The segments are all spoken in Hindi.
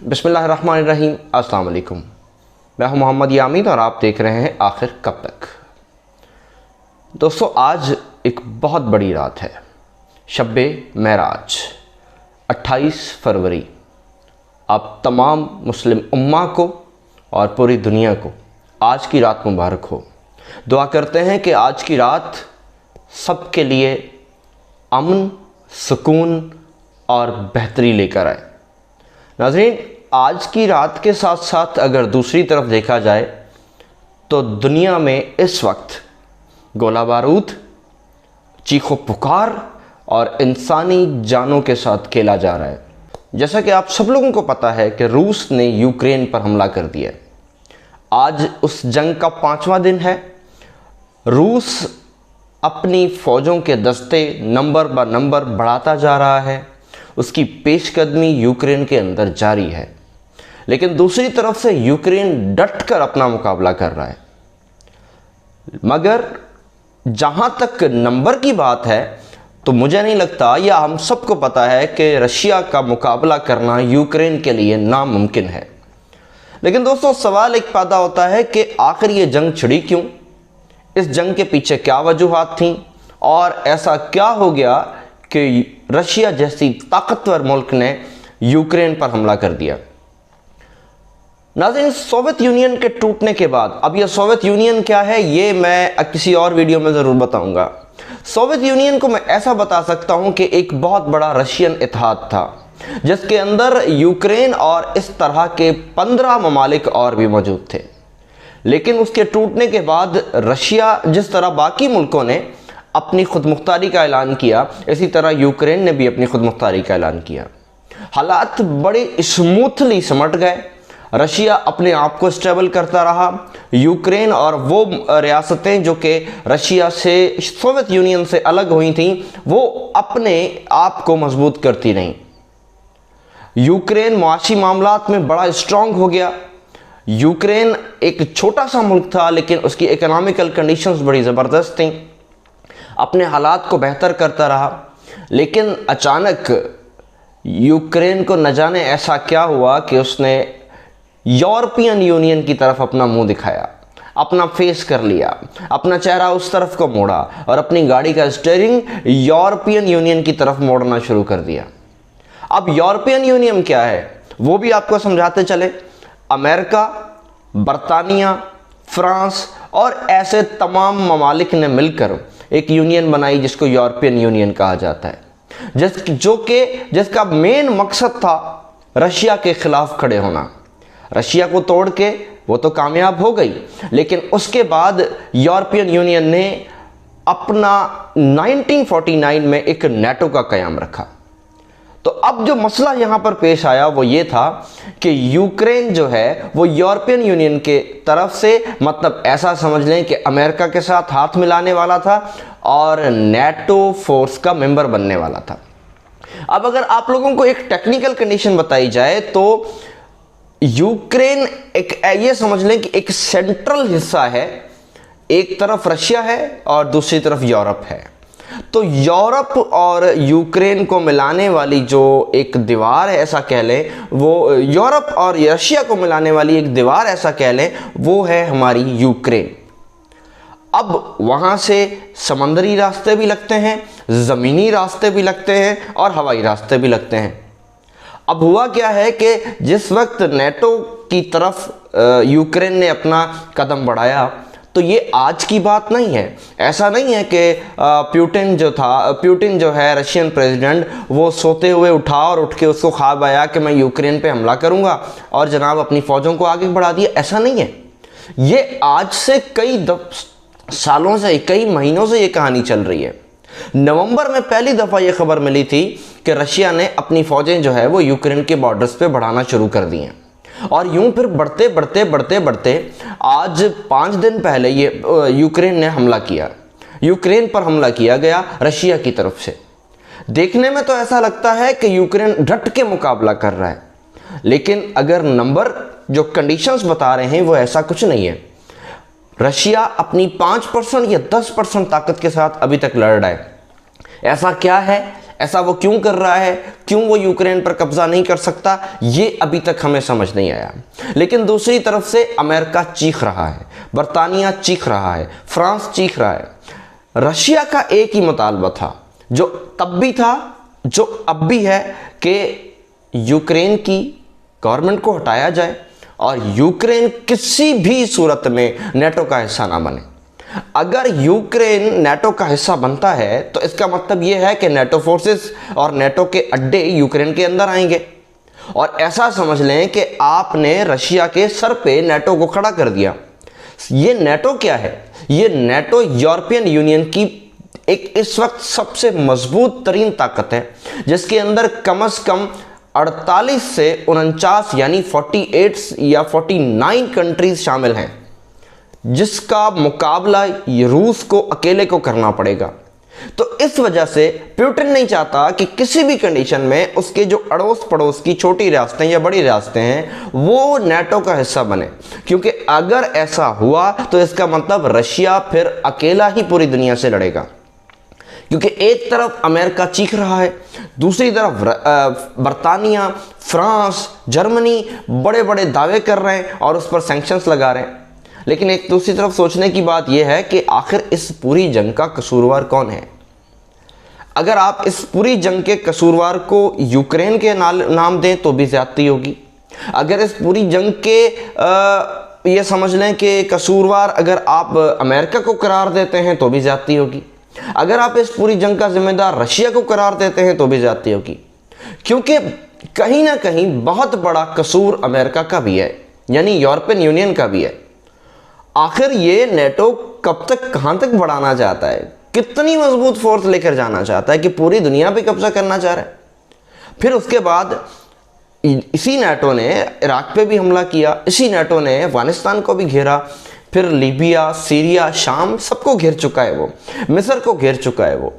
बिस्मिल्लाहिर्रहमानिर्रहीम। अस्सलाम वालेकुम। मैं हूं मोहम्मद यामीन और आप देख रहे हैं आखिर कब तक। दोस्तों, आज एक बहुत बड़ी रात है, शब्बे मेराज 28 फरवरी। आप तमाम मुस्लिम उम्मा को और पूरी दुनिया को आज की रात मुबारक हो। दुआ करते हैं कि आज की रात सबके लिए अमन, सुकून और बेहतरी लेकर आए। नाज़रीन, आज की रात के साथ साथ अगर दूसरी तरफ देखा जाए तो दुनिया में इस वक्त गोला बारूद, चीखो पुकार और इंसानी जानों के साथ खेला जा रहा है। जैसा कि आप सब लोगों को पता है कि रूस ने यूक्रेन पर हमला कर दिया। आज उस जंग का 5वां दिन है। रूस अपनी फ़ौजों के दस्ते नंबर ब नंबर बढ़ाता जा रहा है। उसकी पेशकदमी यूक्रेन के अंदर जारी है, लेकिन दूसरी तरफ से यूक्रेन डट कर अपना मुकाबला कर रहा है। मगर जहां तक नंबर की बात है तो मुझे नहीं लगता, या हम सबको पता है कि रशिया का मुकाबला करना यूक्रेन के लिए नामुमकिन है। लेकिन दोस्तों, सवाल एक पैदा होता है कि आखिर ये जंग छिड़ी क्यों? इस जंग के पीछे क्या वजूहात थीं और ऐसा क्या हो गया कि रशिया जैसी ताकतवर मुल्क ने यूक्रेन पर हमला कर दिया? नाज़रीन, सोवियत यूनियन के टूटने के बाद, अब यह सोवियत यूनियन क्या है ये मैं किसी और वीडियो में ज़रूर बताऊंगा। सोवियत यूनियन को मैं ऐसा बता सकता हूं कि एक बहुत बड़ा रशियन इत्तेहाद था, जिसके अंदर यूक्रेन और इस तरह के 15 ममालिक और भी मौजूद थे। लेकिन उसके टूटने के बाद रशिया, जिस तरह बाकी मुल्कों ने अपनी खुदमुख्तारी का ऐलान किया, इसी तरह यूक्रेन ने भी अपनी खुदमुख्तारी का ऐलान किया। हालात बड़े स्मूथली सिमट गए। रशिया अपने आप को स्टेबल करता रहा। यूक्रेन और वो रियासतें जो कि रशिया से, सोवियत यूनियन से अलग हुई थीं, वो अपने आप को मजबूत करती रहीं। यूक्रेन मुआशी मामलात में बड़ा स्ट्रांग हो गया। यूक्रेन एक छोटा सा मुल्क था, लेकिन उसकी इकोनॉमिकल कंडीशंस बड़ी ज़बरदस्त थीं। अपने हालात को बेहतर करता रहा। लेकिन अचानक यूक्रेन को न जाने ऐसा क्या हुआ कि उसने यूरोपियन यूनियन की तरफ अपना मुंह दिखाया, अपना फेस कर लिया, अपना चेहरा उस तरफ को मोड़ा और अपनी गाड़ी का स्टीयरिंग यूरोपियन यूनियन की तरफ मोड़ना शुरू कर दिया। अब यूरोपियन यूनियन क्या है वो भी आपको समझाते चले। अमेरिका, बरतानिया, फ्रांस और ऐसे तमाम ममालिक ने मिलकर एक यूनियन बनाई जिसको यूरोपियन यूनियन कहा जाता है, जिसका मेन मकसद था रशिया के खिलाफ खड़े होना। रशिया को तोड़ के वो तो कामयाब हो गई, लेकिन उसके बाद यूरोपियन यूनियन ने अपना 1949 में एक नेटो का क़याम रखा। तो अब जो मसला यहाँ पर पेश आया वो ये था कि यूक्रेन जो है वो यूरोपियन यूनियन के तरफ से, मतलब ऐसा समझ लें कि अमेरिका के साथ हाथ मिलाने वाला था और नेटो फोर्स का मेंबर बनने वाला था। अब अगर आप लोगों को एक टेक्निकल कंडीशन बताई जाए तो यूक्रेन एक, ये समझ लें कि एक सेंट्रल हिस्सा है। एक तरफ रशिया है और दूसरी तरफ यूरोप है। तो यूरोप और यूक्रेन को मिलाने वाली जो एक दीवार है, ऐसा कह लें, वो यूरोप और रशिया को मिलाने वाली एक दीवार, ऐसा कह लें, वो है हमारी यूक्रेन। अब वहाँ से समंदरी रास्ते भी लगते हैं, ज़मीनी रास्ते भी लगते हैं और हवाई रास्ते भी लगते हैं। अब हुआ क्या है कि जिस वक्त नेटो की तरफ यूक्रेन ने अपना कदम बढ़ाया, तो ये आज की बात नहीं है। ऐसा नहीं है कि प्यूटिन जो है रशियन प्रेसिडेंट, वो सोते हुए उठा और उठ के उसको ख्वाब आया कि मैं यूक्रेन पे हमला करूंगा और जनाब अपनी फ़ौजों को आगे बढ़ा दिया। ऐसा नहीं है। ये आज से कई सालों से, कई महीनों से ये कहानी चल रही है। नवंबर में पहली दफ़ा ये खबर मिली थी कि रशिया ने अपनी फ़ौजें जो है वो यूक्रेन के बॉर्डर्स पे बढ़ाना शुरू कर दी हैं। और यूं फिर बढ़ते आज 5 दिन पहले ये यूक्रेन ने हमला किया। यूक्रेन पर हमला किया गया रशिया की तरफ से। देखने में तो ऐसा लगता है कि यूक्रेन डट के मुकाबला कर रहा है, लेकिन अगर नंबर जो कंडीशंस बता रहे हैं वो ऐसा कुछ नहीं है। रशिया अपनी 5% या 10% ताकत के साथ अभी तक लड़ रहा है। ऐसा क्या है, ऐसा वो क्यों कर रहा है, क्यों वो यूक्रेन पर कब्जा नहीं कर सकता, ये अभी तक हमें समझ नहीं आया। लेकिन दूसरी तरफ से अमेरिका चीख रहा है, बरतानिया चीख रहा है, फ्रांस चीख रहा है। रशिया का एक ही मुतालबा था, जो तब भी था, जो अब भी है, कि यूक्रेन की गवर्नमेंट को हटाया जाए और यूक्रेन किसी भी सूरत में नेटो का हिस्सा ना बने। अगर यूक्रेन नेटो का हिस्सा बनता है तो इसका मतलब यह है कि नेटो फोर्सेस और नेटो के अड्डे यूक्रेन के अंदर आएंगे, और ऐसा समझ लें कि आपने रशिया के सर पे नेटो को खड़ा कर दिया। ये नेटो क्या है? ये नेटो यूरोपियन यूनियन की एक इस वक्त सबसे मजबूत तरीन ताकत है, जिसके अंदर कम से कम 48 से 49 यानी 48 या 49 कंट्रीज शामिल हैं, जिसका मुकाबला रूस को अकेले को करना पड़ेगा। तो इस वजह से पुतिन नहीं चाहता कि किसी भी कंडीशन में उसके जो अड़ोस पड़ोस की छोटी रियासतें या बड़ी रियासतें हैं वो नेटो का हिस्सा बने, क्योंकि अगर ऐसा हुआ तो इसका मतलब रशिया फिर अकेला ही पूरी दुनिया से लड़ेगा। क्योंकि एक तरफ अमेरिका चीख रहा है, दूसरी तरफ बरतानिया, फ्रांस, जर्मनी बड़े बड़े दावे कर रहे हैं और उस पर सैंक्शंस लगा रहे हैं। लेकिन एक दूसरी तरफ सोचने की बात यह है कि आखिर इस पूरी जंग का कसूरवार कौन है? अगर आप इस पूरी जंग के कसूरवार को यूक्रेन के नाम दें तो भी ज्यादती होगी। अगर इस पूरी जंग के ये समझ लें कि कसूरवार अगर आप अमेरिका को करार देते हैं तो भी ज्यादती होगी। अगर आप इस पूरी जंग का जिम्मेदार रशिया को करार देते हैं तो भी ज्यादती होगी, क्योंकि कहीं ना कहीं बहुत बड़ा कसूर अमेरिका का भी है, यानी यूरोपियन यूनियन का भी है। आखिर ये नेटो कब तक कहां तक बढ़ाना चाहता है, कितनी मजबूत फोर्स लेकर जाना चाहता है कि पूरी दुनिया पे कब्जा करना चाह रहा है। फिर उसके बाद इसी नेटो ने इराक पे भी हमला किया, इसी नेटो ने अफगानिस्तान को भी घेरा, फिर लीबिया, सीरिया, शाम सबको घेर चुका है वो, मिस्र को घेर चुका है वो।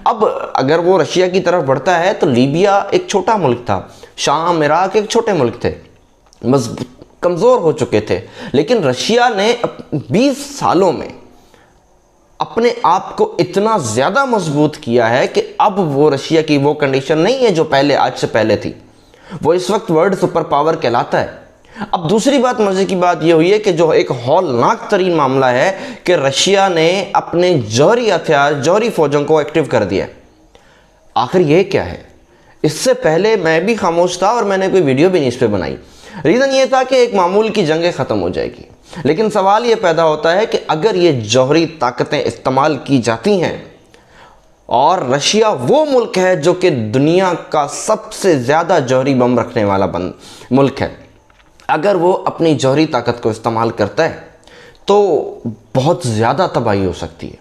अब अगर वो रशिया की तरफ बढ़ता है तो लीबिया एक छोटा मुल्क था, शाम, इराक एक छोटे मुल्क थे, कमज़ोर हो चुके थे। लेकिन रशिया ने 20 सालों में अपने आप को इतना ज़्यादा मजबूत किया है कि अब वो रशिया की वो कंडीशन नहीं है जो पहले, आज से पहले थी। वो इस वक्त वर्ल्ड सुपर पावर कहलाता है। अब दूसरी बात, मजे की बात ये हुई है कि जो एक हौलनाक तरीन मामला है कि रशिया ने अपने जौहरी हथियार, जौहरी फौजों को एक्टिव कर दिया। आखिर ये क्या है? इससे पहले मैं भी खामोश था और मैंने कोई वीडियो भी नहीं इस पर बनाई। रीज़न ये था कि एक मामूल की जंग ख़त्म हो जाएगी। लेकिन सवाल ये पैदा होता है कि अगर ये जौहरी ताकतें इस्तेमाल की जाती हैं, और रशिया वो मुल्क है जो कि दुनिया का सबसे ज़्यादा जौहरी बम रखने वाला मुल्क है, अगर वो अपनी जौहरी ताकत को इस्तेमाल करता है तो बहुत ज़्यादा तबाही हो सकती है।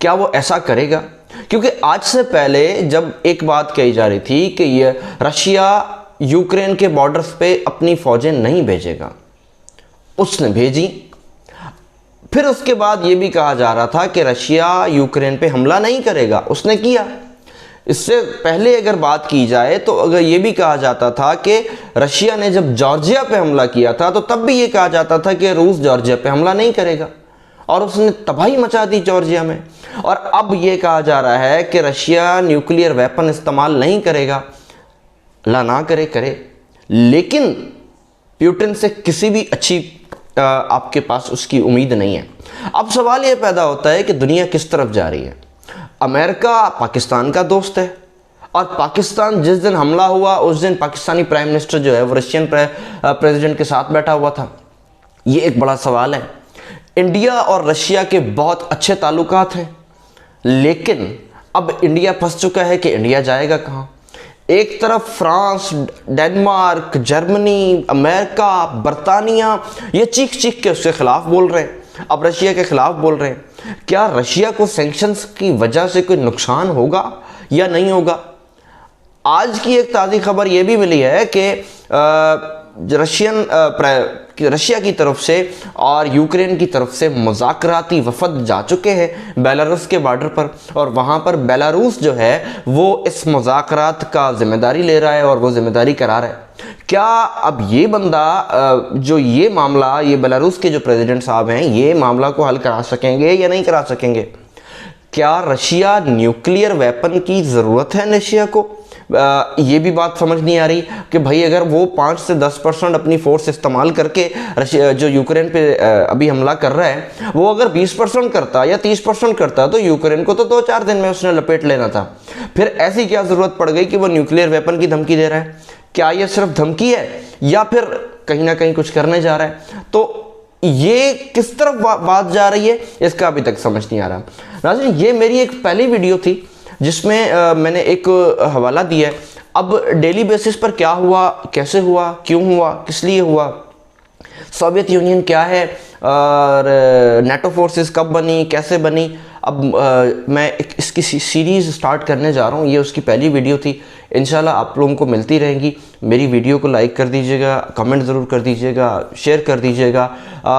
क्या वो ऐसा करेगा? क्योंकि आज से पहले जब एक बात कही जा रही थी कि ये रशिया यूक्रेन के बॉर्डर्स पे अपनी फौजें नहीं भेजेगा, उसने भेजी। फिर उसके बाद ये भी कहा जा रहा था कि रशिया यूक्रेन पे हमला नहीं करेगा, उसने किया। इससे पहले अगर बात की जाए तो अगर ये भी कहा जाता था कि रशिया ने जब जॉर्जिया पे हमला किया था तो तब भी ये कहा जाता था कि रूस जॉर्जिया पे हमला नहीं करेगा, और उसने तबाही मचा दी जॉर्जिया में। और अब ये कहा जा रहा है कि रशिया न्यूक्लियर वेपन इस्तेमाल नहीं करेगा। अल्लाह ना करे करे, लेकिन पुतिन से किसी भी अच्छी आपके पास उसकी उम्मीद नहीं है। अब सवाल ये पैदा होता है कि दुनिया किस तरफ जा रही है। अमेरिका पाकिस्तान का दोस्त है, और पाकिस्तान जिस दिन हमला हुआ उस दिन पाकिस्तानी प्राइम मिनिस्टर जो है वो रशियन प्रेसिडेंट के साथ बैठा हुआ था। ये एक बड़ा सवाल है। इंडिया और रशिया के बहुत अच्छे ताल्लुकात हैं, लेकिन अब इंडिया फंस चुका है कि इंडिया जाएगा कहाँ। एक तरफ फ्रांस, डेनमार्क, जर्मनी, अमेरिका, बरतानिया ये चीख चीख के उसके खिलाफ बोल रहे हैं, अब रशिया के खिलाफ बोल रहे हैं। क्या रशिया को सैंक्शंस की वजह से कोई नुकसान होगा या नहीं होगा? आज की एक ताज़ी खबर ये भी मिली है कि रशिया की तरफ से और यूक्रेन की तरफ से मुज़ाकराती वफद जा चुके हैं बेलारूस के बॉर्डर पर, और वहाँ पर बेलारूस जो है वो इस मुज़ाकरात का जिम्मेदारी ले रहा है और वो जिम्मेदारी करा रहा है। क्या अब ये बंदा जो ये मामला, ये बेलारूस के जो प्रेसिडेंट साहब हैं, ये मामला को हल करा सकेंगे या नहीं करा सकेंगे? क्या रशिया न्यूक्लियर वेपन की ज़रूरत है रशिया को? ये भी बात समझ नहीं आ रही कि भाई अगर वो 5 से 10% अपनी फोर्स इस्तेमाल करके रशिया जो यूक्रेन पे अभी हमला कर रहा है, वो अगर 20% करता या 30% करता तो यूक्रेन को तो 2-4 दिन में उसने लपेट लेना था। फिर ऐसी क्या ज़रूरत पड़ गई कि वो न्यूक्लियर वेपन की धमकी दे रहा है? क्या ये सिर्फ धमकी है या फिर कहीं ना कहीं कुछ करने जा रहा है? तो ये किस तरफ बात जा रही है, इसका अभी तक समझ नहीं आ रहा। नाज़रीन, ये मेरी एक पहली वीडियो थी जिसमें मैंने एक हवाला दिया है। अब डेली बेसिस पर क्या हुआ, कैसे हुआ, क्यों हुआ, किस लिए हुआ, सोवियत यूनियन क्या है और नेटो फोर्सेस कब बनी, कैसे बनी, अब मैं इसकी सीरीज़ स्टार्ट करने जा रहा हूँ। ये उसकी पहली वीडियो थी। इंशाल्लाह आप लोगों को मिलती रहेंगी। मेरी वीडियो को लाइक कर दीजिएगा, कमेंट ज़रूर कर दीजिएगा, शेयर कर दीजिएगा।